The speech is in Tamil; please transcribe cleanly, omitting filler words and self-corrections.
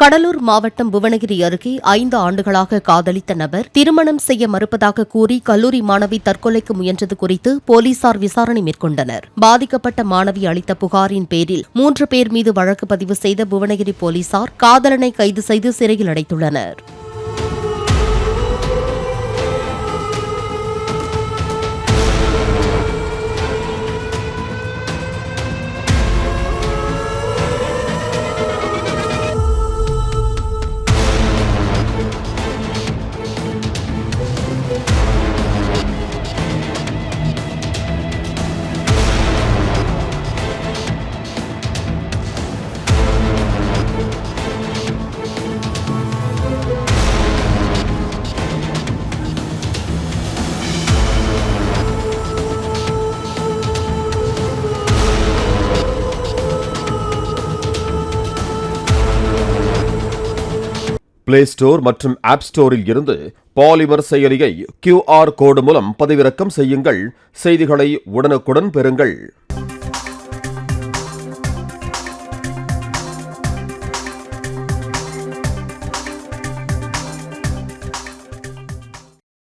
கடலூர் மாவட்டம் புவனகிரி அருகே 5 ஆண்டுகளாக காதலித்த நபர் திருமணம் செய்ய மறுப்பதாக கூறி கல்லூரி மாணவி தற்கொலைக்கு முயன்றது குறித்து போலீசார் விசாரணை மேற்கொண்டனர். பாதிக்கப்பட்ட மாணவி அளித்த புகாரின் பேரில் 3 பேர் மீது வழக்கு பதிவு செய்த புவனகிரி போலீசார் காதலனை கைது செய்து சிறையில் அடைத்துள்ளனர். பிளே ஸ்டோர் மற்றும் ஆப் ஸ்டோரில் இருந்து பாலிமர் செயலியை QR கோடு மூலம் பதிவிறக்கம் செய்யுங்கள். செய்திகளை உடனுக்குடன் பெறுங்கள்.